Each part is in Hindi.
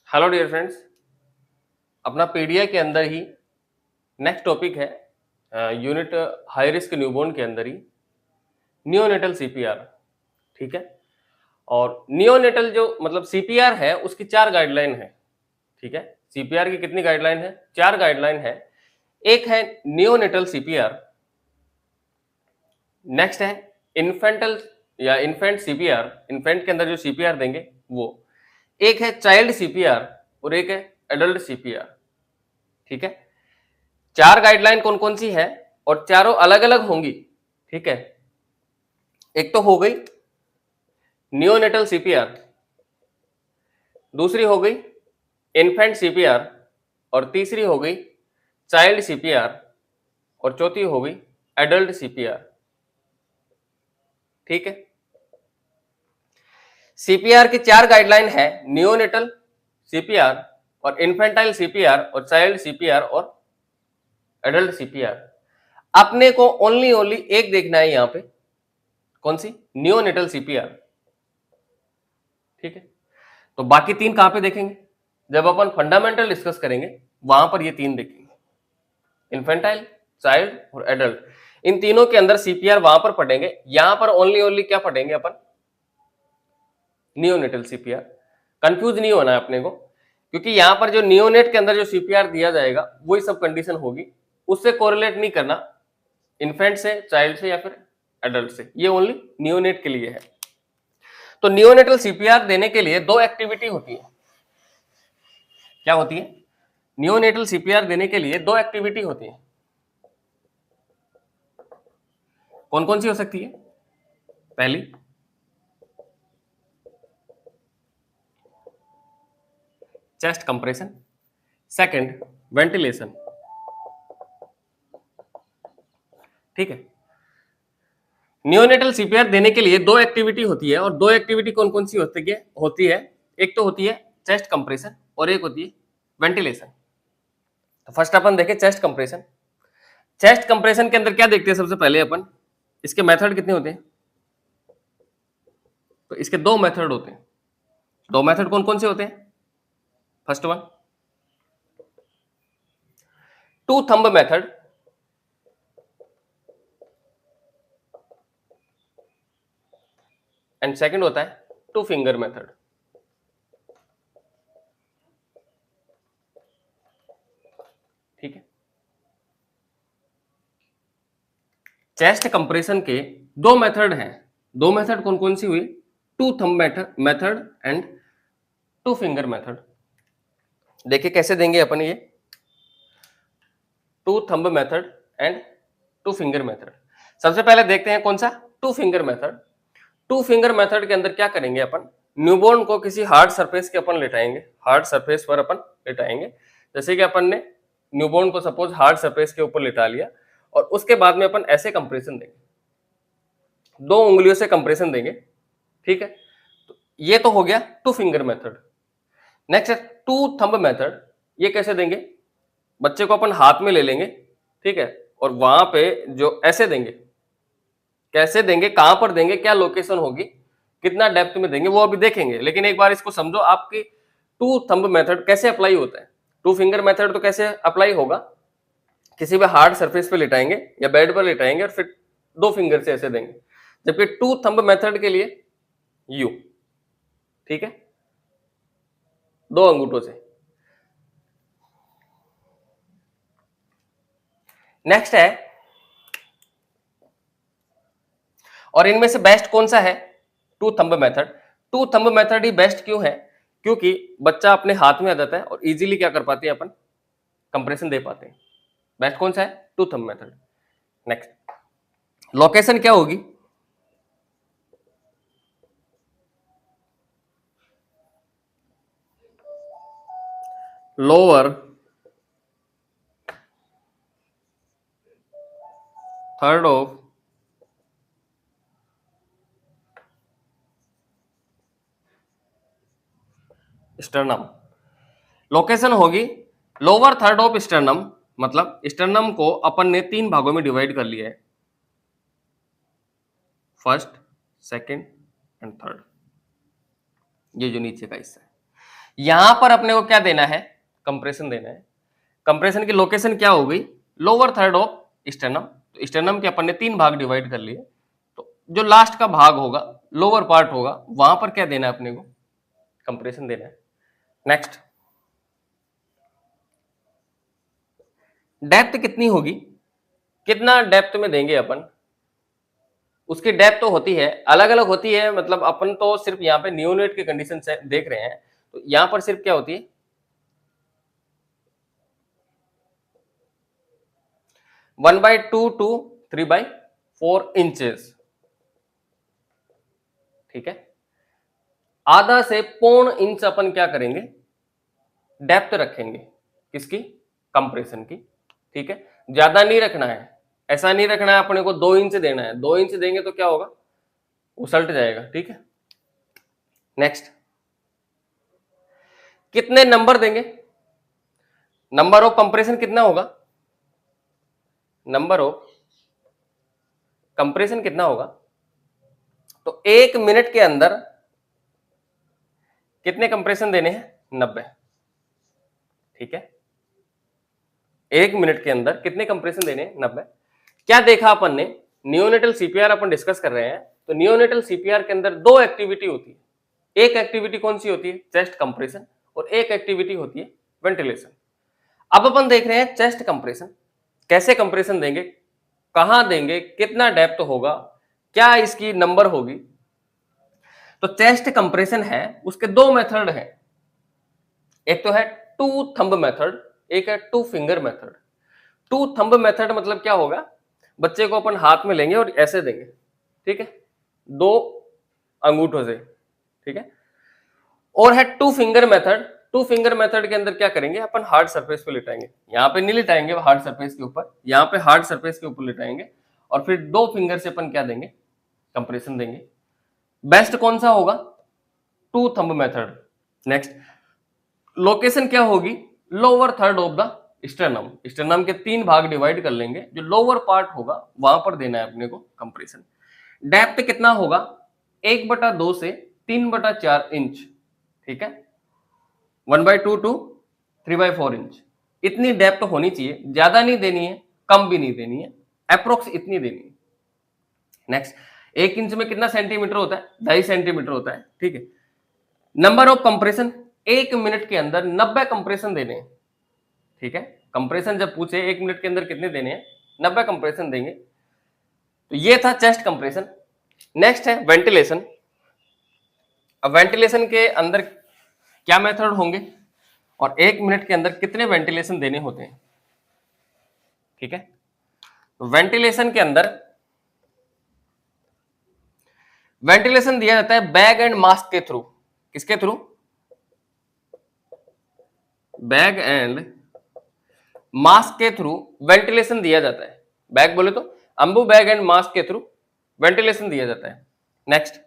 हेलो डियर फ्रेंड्स, अपना पीडिया के अंदर ही नेक्स्ट टॉपिक है यूनिट हाई रिस्क न्यूबॉर्न के अंदर ही नियोनेटल सीपीआर। ठीक है। और नियोनेटल जो मतलब सीपीआर है उसकी 4 गाइडलाइन है। ठीक है। सीपीआर की कितनी गाइडलाइन है? 4 गाइडलाइन है। एक है नियोनेटल सीपीआर, नेक्स्ट है इन्फेंटल या इन्फेंट सीपीआर, इन्फेंट के अंदर जो सीपीआर देंगे वो, एक है चाइल्ड सीपीआर और एक है एडल्ट सीपीआर। ठीक है। 4 गाइडलाइन कौन कौन सी है और चारों अलग अलग होंगी। ठीक है। एक तो हो गई नियोनेटल सीपीआर, दूसरी हो गई इन्फेंट सीपीआर और तीसरी हो गई चाइल्ड सीपीआर और चौथी हो गई एडल्ट सीपीआर। ठीक है। सीपीआर की 4 गाइडलाइन है नियोनेटल सीपीआर और इन्फेंटाइल सीपीआर और चाइल्ड सीपीआर और एडल्ट सीपीआर। अपने को ओनली एक देखना है यहां पे, कौन सी? Neonatal CPR. ठीक है। तो बाकी 3 कहां पे देखेंगे? जब अपन फंडामेंटल डिस्कस करेंगे वहां पर ये 3 देखेंगे, इन्फेंटाइल, चाइल्ड और एडल्ट। इन तीनों के अंदर सीपीआर वहां पर पढ़ेंगे, यहां पर ओनली क्या पढ़ेंगे अपन? Neonatal CPR. कंफ्यूज नहीं होना है अपने को, क्योंकि यहां पर जो नियोनेट के अंदर जो सीपीआर दिया जाएगा वही सब कंडीशन होगी, उससे कोरिलेट नहीं करना इन्फेंट से, चाइल्ड से या फिर एडल्ट से। ये ओनली नियोनेट के लिए है। तो नियोनेटल सीपीआर देने के लिए 2 एक्टिविटी होती है। क्या होती है? नियोनेटल सीपीआर देने के लिए 2 एक्टिविटी होती है। कौन कौन सी हो सकती है? पहली, चेस्ट कंप्रेशन, सेकंड वेंटिलेशन। ठीक है। नियोनेटल सीपीआर देने के लिए 2 एक्टिविटी होती है और 2 एक्टिविटी कौन कौन सी होती है? एक तो होती है चेस्ट कंप्रेशन और एक होती है वेंटिलेशन। तो फर्स्ट अपन देखें चेस्ट कंप्रेशन। चेस्ट कंप्रेशन के अंदर क्या देखते हैं? सबसे पहले अपन इसके मेथड कितने होते हैं? तो इसके 2 मेथड होते हैं। 2 मेथड कौन कौन से होते हैं? First one, two thumb method, and second होता है टू फिंगर मेथड। ठीक है। चेस्ट कंप्रेशन के 2 मेथड हैं। 2 मेथड कौन कौन सी हुई? Two thumb method and two finger method. देखिए कैसे देंगे अपन ये, two thumb method and two finger method. सबसे पहले देखते हैं कौन सा? Two finger method. Two finger method के अंदर क्या करेंगे अपन? न्यूबॉर्न को किसी हार्ड सरफेस के अपन लेटाएंगे, हार्ड सरफेस पर अपन लेटाएंगे। जैसे कि अपन ने न्यूबॉर्न को सपोज हार्ड सरफेस के ऊपर लेटा लिया और उसके बाद में अपन ऐसे कंप्रेशन देंगे, 2 उंगलियों से कंप्रेशन देंगे। ठीक है। तो ये तो हो गया टू फिंगर मेथड। नेक्स्ट है टू थंब मेथड। ये कैसे देंगे? बच्चे को अपन हाथ में ले लेंगे, ठीक है, और वहां पे जो ऐसे देंगे, कैसे देंगे, कहां पर देंगे, क्या लोकेशन होगी, कितना डेप्थ में देंगे, वो अभी देखेंगे। लेकिन एक बार इसको समझो, आपकी टू थंब मेथड कैसे अप्लाई होता है। टू फिंगर मेथड तो कैसे अप्लाई होगा? किसी भी हार्ड सरफेस पे लेटाएंगे या बेड पर लेटाएंगे और फिर 2 फिंगर से ऐसे देंगे। जबकि टू थंब मेथड के लिए यू, ठीक है, 2 अंगूठों से। नेक्स्ट है, और इनमें से बेस्ट कौन सा है? Two thumb method. Two thumb method ही बेस्ट क्यों है? क्योंकि बच्चा अपने हाथ में आ जाता है और इजीली क्या कर पाते हैं अपन? कंप्रेशन दे पाते हैं। बेस्ट कौन सा है? Two thumb method. Next, location क्या होगी? Lower third of sternum. Location होगी लोअर थर्ड ऑफ स्टर्नम, मतलब स्टर्नम को अपन ने 3 भागों में डिवाइड कर लिया है, फर्स्ट, सेकंड एंड थर्ड। ये जो नीचे का हिस्सा है, यहां पर अपने को क्या देना है, कंप्रेशन देना है। कंप्रेशन की लोकेशन क्या हो गई, लोअर थर्ड ऑफ स्टेनम। तो स्टेनम के अपन ने 3 भाग डिवाइड कर लिए, तो जो लास्ट का भाग होगा, लोअर पार्ट होगा, वहां पर क्या देना है अपने को, कंप्रेशन देना है। नेक्स्ट, डेप्थ कितनी होगी, कितना डेप्थ में देंगे अपन, उसकी डेप्थ तो होती है, अलग अलग होती है, मतलब अपन तो सिर्फ यहाँ पे नियोनेट के कंडीशन से देख रहे हैं, तो यहां पर सिर्फ क्या होती है, 1/2 to 3/4 इंचेस, ठीक है। आधा से पौन इंच अपन क्या करेंगे, डेप्थ रखेंगे, किसकी, कंप्रेशन की, ठीक है। ज्यादा नहीं रखना है, ऐसा नहीं रखना है अपने को 2 इंच देना है, 2 इंच देंगे तो क्या होगा, उछलट जाएगा, ठीक है। नेक्स्ट, कितने नंबर देंगे, नंबर ऑफ कंप्रेशन कितना होगा, नंबर ऑफ कंप्रेशन कितना होगा, तो 1 मिनट के अंदर कितने कंप्रेशन देने हैं, 90, ठीक है। 1 मिनट के अंदर कितने कंप्रेशन देने हैं, 90। क्या देखा अपन ने, नियोनेटल सीपीआर अपन डिस्कस कर रहे हैं, तो नियोनेटल सीपीआर के अंदर 2 एक्टिविटी होती है। एक एक्टिविटी कौन सी होती है, चेस्ट कंप्रेशन, और एक एक्टिविटी होती है वेंटिलेशन। अब अपन देख रहे हैं चेस्ट कंप्रेशन, कैसे कंप्रेशन देंगे, कहां देंगे, कितना डेप्थ होगा, क्या इसकी नंबर होगी। तो चेस्ट कंप्रेशन है, उसके 2 मेथड हैं, एक तो है 2 थंब मेथड, एक है 2 फिंगर मेथड। 2 थंब मेथड मतलब क्या होगा, बच्चे को अपन हाथ में लेंगे और ऐसे देंगे, ठीक है, 2 अंगूठों से, ठीक है। और है 2 फिंगर मेथड। 2 फिंगर मेथड के अंदर क्या करेंगे, अपन हार्ड सरफेस पे लिटाएंगे, यहाँ पे नहीं लिटाएंगे हार्ड सरफेस के ऊपर, यहाँ पे हार्ड सरफेस के ऊपर लिटाएंगे, और फिर 2 फिंगर से अपन क्या देंगे, कंप्रेशन देंगे। बेस्ट कौन सा होगा, 2 थंब मेथड। नेक्स्ट, लोकेशन क्या होगी, lower third of the sternum. Sternum के 3 भाग डिवाइड कर लेंगे, जो लोअर पार्ट होगा वहां पर देना है अपने को कंप्रेशन। डेप्थ कितना होगा, 1/2 से 3/4 इंच, ठीक है। 1/2 to 3/4 इंच, इतनी डेप्थ होनी चाहिए, ज्यादा नहीं देनी है, कम भी नहीं देनी है, अप्रोक्स इतनी देनी है। नेक्स्ट, 1 इंच में कितना सेंटीमीटर होता है, 2.5 सेंटीमीटर होता है, ठीक है। नंबर ऑफ कंप्रेशन, 1 मिनट के अंदर 90 कंप्रेशन देने हैं, ठीक है। कंप्रेशन जब पूछे 1 मिनट के अंदर कितने देने हैं, 90 कंप्रेशन देंगे। तो ये था चेस्ट कंप्रेशन। नेक्स्ट है वेंटिलेशन। अब वेंटिलेशन के अंदर क्या मेथड होंगे और 1 मिनट के अंदर कितने वेंटिलेशन देने होते हैं, ठीक है। तो वेंटिलेशन के अंदर वेंटिलेशन दिया जाता है बैग एंड मास्क के थ्रू, किसके थ्रू, बैग एंड मास्क के थ्रू वेंटिलेशन दिया जाता है। बैग बोले तो अंबू बैग एंड मास्क के थ्रू वेंटिलेशन दिया जाता है। नेक्स्ट,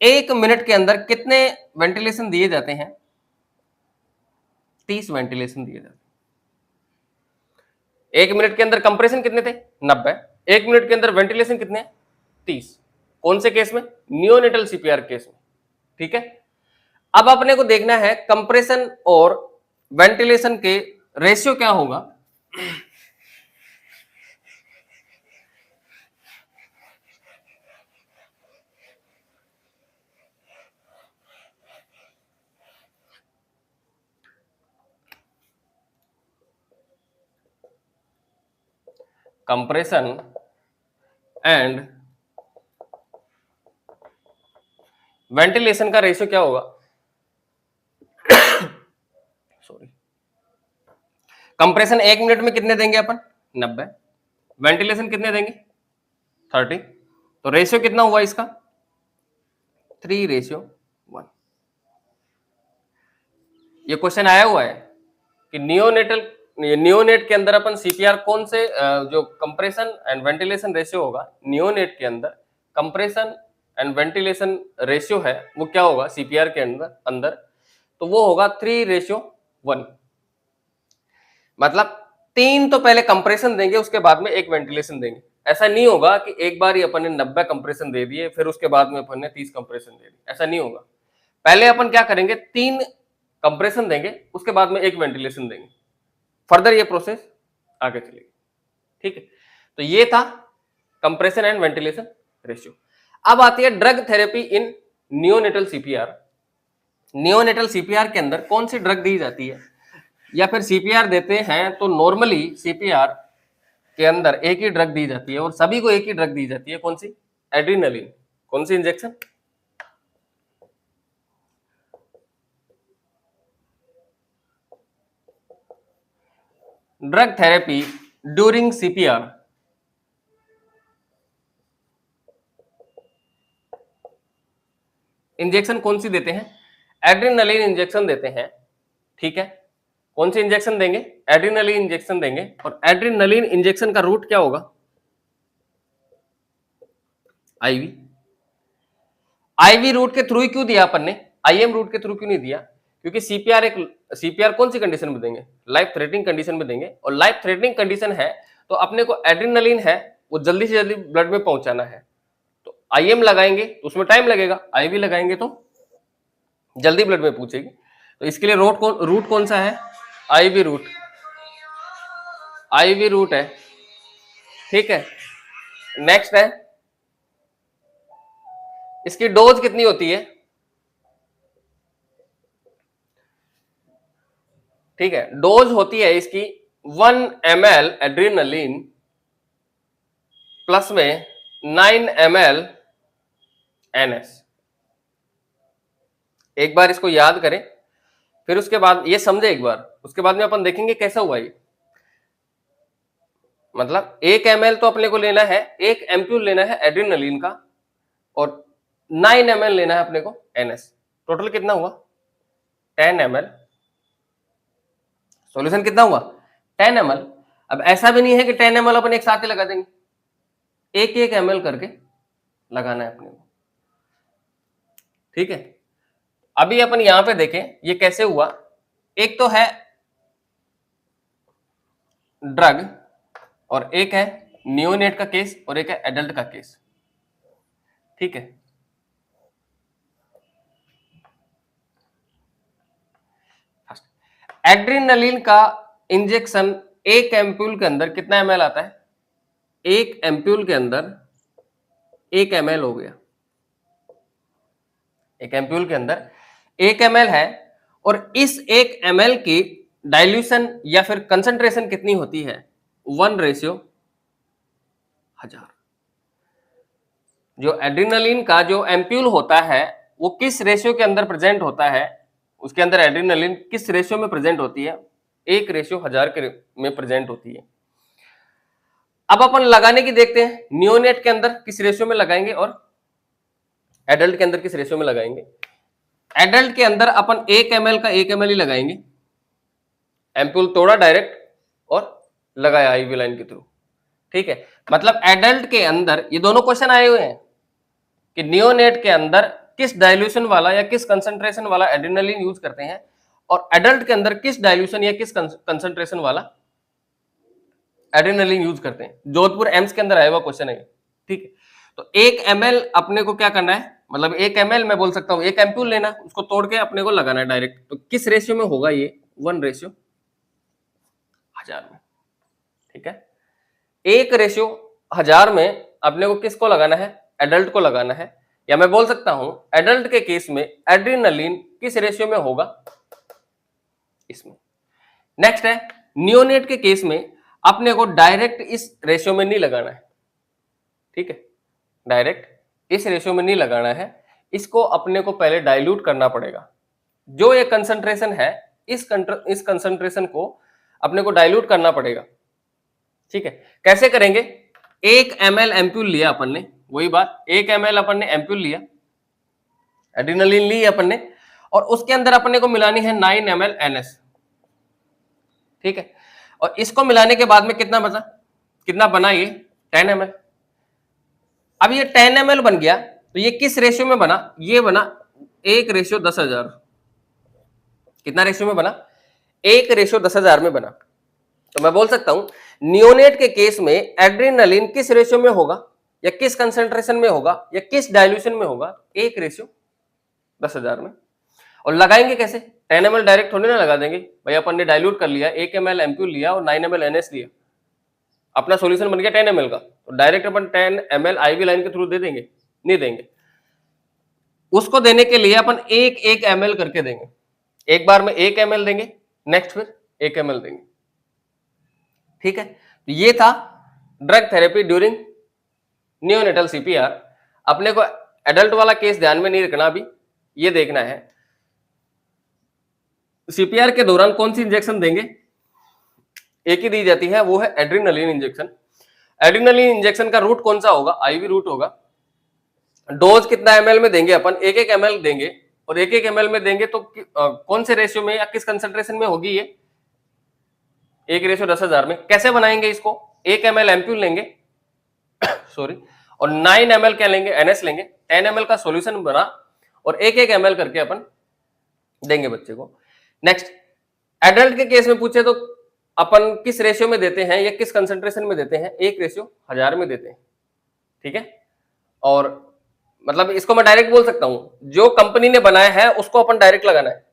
1 मिनट के अंदर कितने वेंटिलेशन दिए जाते हैं, 30 वेंटिलेशन दिए जाते हैं। 1 मिनट के अंदर कंप्रेशन कितने थे, 90। 1 मिनट के अंदर वेंटिलेशन कितने, 30। कौन से केस में, नियोनेटल सीपीआर केस में, ठीक है। अब अपने को देखना है कंप्रेशन और वेंटिलेशन के रेशियो क्या होगा। कंप्रेशन एंड वेंटिलेशन का रेशियो क्या होगा, सॉरी, कंप्रेशन 1 मिनट में कितने देंगे अपन, 90। वेंटिलेशन कितने देंगे, 30। तो रेशियो कितना हुआ इसका, 3:1। ये क्वेश्चन आया हुआ है कि नियोनेट के अंदर अपन सीपीआर कौन से जो कंप्रेशन एंड वेंटिलेशन रेशियो होगा, नियोनेट के अंदर कंप्रेशन एंड वेंटिलेशन रेशियो है वो क्या होगा सीपीआर के अंदर तो वो होगा 3:1। मतलब 3 तो पहले कंप्रेशन देंगे, उसके बाद में 1 वेंटिलेशन देंगे। ऐसा नहीं होगा कि एक बार ही अपन ने 90 कंप्रेशन दे दिए फिर उसके बाद में अपन ने 30 कंप्रेशन दे दिए, ऐसा नहीं होगा। पहले अपन क्या करेंगे, 3 कंप्रेशन देंगे, उसके बाद में एक वेंटिलेशन देंगे, फर्दर ये प्रोसेस आगे चलेगी। ठीक है, तो ये था कंप्रेशन एंड वेंटिलेशन रेशियो। अब आती है ड्रग थेरेपी इन नियोनेटल सीपीआर। नियोनेटल सीपीआर के अंदर कौन सी ड्रग दी जाती है, या फिर सीपीआर देते हैं तो नॉर्मली सीपीआर के अंदर एक ही ड्रग दी जाती है और सभी को एक ही ड्रग दी जाती है, कौन सी? एड्रीनलिन। कौन सी injection? Drug therapy during CPR, injection कौन सी देते हैं? एड्रीनलिन इंजेक्शन देते हैं। ठीक है, कौन सी इंजेक्शन देंगे? एड्रीनलिन इंजेक्शन देंगे। और एड्रीनलिन इंजेक्शन का रूट क्या होगा? आईवी। आईवी रूट के थ्रू ही क्यों दिया अपन ने, आईएम रूट के थ्रू क्यों नहीं दिया? क्योंकि सीपीआर कौन सी कंडीशन में देंगे? लाइफ थ्रेटनिंग कंडीशन में देंगे, और लाइफ थ्रेटनिंग कंडीशन है तो अपने को एड्रीनलिन है वो जल्दी से जल्दी ब्लड में पहुंचाना है, तो आईएम लगाएंगे तो उसमें टाइम लगेगा, आईवी लगाएंगे तो जल्दी ब्लड में पहुंचेगी। तो इसके लिए रूट कौन सा है? IV route. आईवी रूट है। ठीक है, नेक्स्ट है, इसकी डोज कितनी होती है? ठीक है, डोज होती है इसकी 1 ml एड्रीनलिन प्लस में 9 ml NS। एक बार इसको याद करें, फिर उसके बाद ये समझे एक बार, उसके बाद में अपन देखेंगे कैसा हुआ ये। मतलब 1 ml तो अपने को लेना है, 1 एम्प्यूल लेना है एड्रीनलिन का, और 9 ml लेना है अपने को NS। टोटल कितना हुआ? 10 ml। सॉल्यूशन कितना हुआ? 10 ml। अब ऐसा भी नहीं है कि 10 ml अपन एक साथ ही लगा देंगे, एक एक ml करके लगाना है अपने को। ठीक है, अभी अपन यहां पे देखें ये कैसे हुआ। एक तो है ड्रग, और एक है नियोनेट का केस, और एक है एडल्ट का केस। ठीक है, एड्रीनलिन का इंजेक्शन एक एम्प्यूल के अंदर कितना ml आता है? एक एम्प्यूल के अंदर 1 ml हो गया। एक एम्प्यूल के अंदर 1 ml है, और इस 1 ml की डाइल्यूशन या फिर कंसंट्रेशन कितनी होती है? 1:1000। जो एड्रीनलिन का जो एम्प्यूल होता है वो किस रेशियो के अंदर प्रेजेंट होता है? उसके अंदर एड्रीनलिन किस रेशियो में प्रेजेंट होती है? 1:1000 के में प्रेजेंट होती है। अब अपन लगाने की देखते हैं, नियोनेट के अंदर किस रेशियो में लगाएंगे और एडल्ट के अंदर किस रेशियो में लगाएंगे। एडल्ट के अंदर अपन 1 ml का 1 ml ही लगाएंगे, एम्प्यूल तोड़ा डायरेक्ट और लगाया आईवी लाइन के थ्रू। ठीक है, मतलब एडल्ट के अंदर ये दोनों क्वेश्चन आए हुए हैं कि नियोनेट के अंदर किस डाइल्यूशन वाला या किस कंसंट्रेशन वाला एड्रेनालिन यूज करते हैं, और एडल्ट के अंदर किस डाइल्यूशन या किस कंसंट्रेशन वाला एड्रेनालिन यूज करते हैं। जोधपुर एम्स के अंदर आया हुआ क्वेश्चन है। ठीक है, तो 1 ml अपने को क्या करना है, मतलब 1 ml मैं बोल सकता हूं 1 एम्प्यूल लेना, उसको तोड़ के अपने को लगाना है डायरेक्ट। तो किस रेशियो में होगा ये? 1:1000 में। ठीक है, 1:1000 में अपने को किसको लगाना है? एडल्ट को लगाना है। या मैं बोल सकता हूं एडल्ट के केस में एड्रेनालिन किस रेशियो में होगा? इसमें। नेक्स्ट है नियोनेट के केस में अपने को डायरेक्ट इस रेशियो में नहीं लगाना है। ठीक है, डायरेक्ट इस रेशियो में नहीं लगाना है, इसको अपने को पहले डाइल्यूट करना पड़ेगा। जो ये कंसंट्रेशन है इस कंसंट्रेशन को अपने को डाइल्यूट करना पड़ेगा। ठीक है, कैसे करेंगे? 1 ml एम्प्यूल लिया अपन ने, वही बात 1 ml अपन ने एम्प्यूल लिया, एड्रेनालिन ली अपन ने, और उसके अंदर अपने को मिलानी है 9 ml NS। ठीक है, और इसको मिलाने के बाद में कितना बचा, कितना बना? ये 10 ml। अब ये 10 ml बन गया तो ये किस रेशियो में बना? ये बना 1:10,000। कितना रेशियो में बना? 1:10,000 में बना। तो मैं बोल सकता हूं नियोनेट के केस में एड्रेनालिन किस रेशियो में होगा, या किस कंसंट्रेशन में होगा, या किस डाइल्यूशन में होगा? 1:10,000 में। और लगाएंगे कैसे? 10 ml डायरेक्ट थोड़ी ना लगा देंगे भाई, अपन ने डाइल्यूट कर लिया, 1 ml एम्प्यूल लिया और 9 ml NS लिया, अपना सॉल्यूशन बन गया 10 ml का, तो डायरेक्ट अपन 10 ml IV लाइन के थ्रू दे देंगे? नहीं देंगे। उसको देने के लिए अपन 1 ml करके देंगे, एक बार में 1 ml देंगे, नेक्स्ट फिर 1 ml देंगे, ठीक है। तो ये था drug therapy during neonatal CPR। अपने को एडल्ट वाला केस ध्यान में नहीं रखना, अभी ये देखना है CPR के दौरान कौन सी इंजेक्शन देंगे। एक ही दी जाती है, वो है एड्रेनालिन इंजेक्शन। एड्रेनालिन इंजेक्शन का रूट कौन सा होगा? IV रूट होगा। डोज कितना ml में देंगे अपन? 1 ml देंगे, और 1 ml में देंगे तो कौन से रेशियो में या किस कंसंट्रेशन में होगी ये? 1:10,000 में। कैसे बनाएंगे इसको? 1 ml एम्प्यूल लेंगे सॉरी, और 9 ml क्या लेंगे? NS लेंगे। 10 ml का सॉल्यूशन बना और 1 ml करके अपन देंगे बच्चे को। नेक्स्ट, एडल्ट के केस में पूछे तो अपन किस रेशियो में देते हैं या किस कंसंट्रेशन में देते हैं? 1:1000 में देते हैं, ठीक है। और मतलब इसको मैं डायरेक्ट बोल सकता हूं, जो कंपनी ने बनाया है उसको अपन डायरेक्ट लगाना है,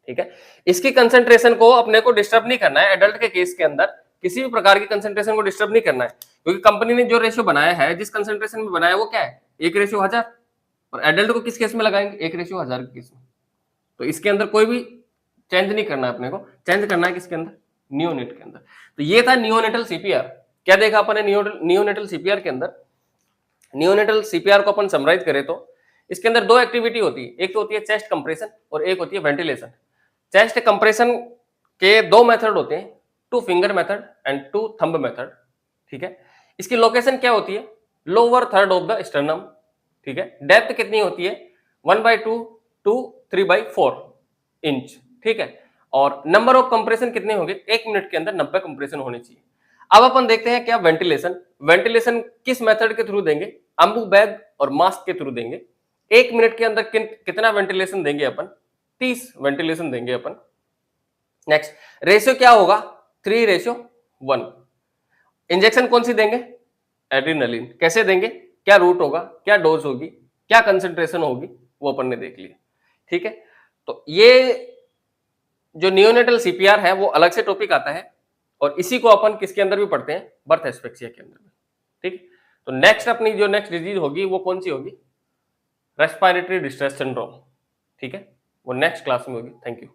ठीक है। इसकी कंसंट्रेशन को अपने को डिस्टर्ब नहीं करना है। एडल्ट के केस के अंदर किसी भी प्रकार की कंसंट्रेशन को डिस्टर्ब नहीं करना है, क्योंकि कंपनी ने जो रेशियो बनाया है, जिस कंसंट्रेशन में बनाया है, वो क्या है? 1:1000। और एडल्ट को किस केस में लगाएंगे? 1:1000 के केस में। तो इसके अंदर कोई भी चेंज नहीं करना है, अपने को चेंज करना है किसके अंदर? नियोनेट के अंदर। तो ये था नियोनेटल CPR। क्या देखा अपन ने नियोनेटल CPR के अंदर? नियोनेटल CPR को अपन समराइज करें तो इसके अंदर 2 एक्टिविटी होती है, एक तो होती है चेस्ट कंप्रेशन और एक होती है वेंटिलेशन। चेस्ट कंप्रेशन के 2 मेथड होते हैं, 2 finger method and 2 thumb method, ठीक है। इसकी लोकेशन क्या होती है? Lower third of the sternum, ठीक है। डेप्थ कितनी होती है? 1/2 टू 3/4 इंच, ठीक है। और नंबर ऑफ कंप्रेशन कितने होंगे? 1 मिनट के अंदर 90 कंप्रेशन होने चाहिए। अब अपन देखते हैं क्या वेंटिलेशन। वेंटिलेशन किस मेथड के थ्रू देंगे? अम्बू बैग और मास्क के थ्रू देंगे। 1 मिनट के अंदर कितना वेंटिलेशन देंगे अपन? 30 वेंटिलेशन देंगे अपन। नेक्स्ट, रेशियो क्या होगा? 3:1। इंजेक्शन कौन सी देंगे? एड्रेनालिन। कैसे देंगे? क्या रूट होगा? क्या डोज होगी? क्या कंसंट्रेशन होगी? वो अपन ने देख लिया, ठीक है। तो ये जो नियोनेटल CPR है वो अलग से टॉपिक आता है, और इसी को अपन किसके अंदर भी पढ़ते हैं? बर्थ एस्फिक्सिया के अंदर भी, ठीक। तो नेक्स्ट अपनी जो नेक्स्ट डिजीज होगी वो कौन सी होगी? रेस्पिरेटरी डिस्ट्रेस सिंड्रोम, ठीक है। वो नेक्स्ट क्लास में होगी। Thank you.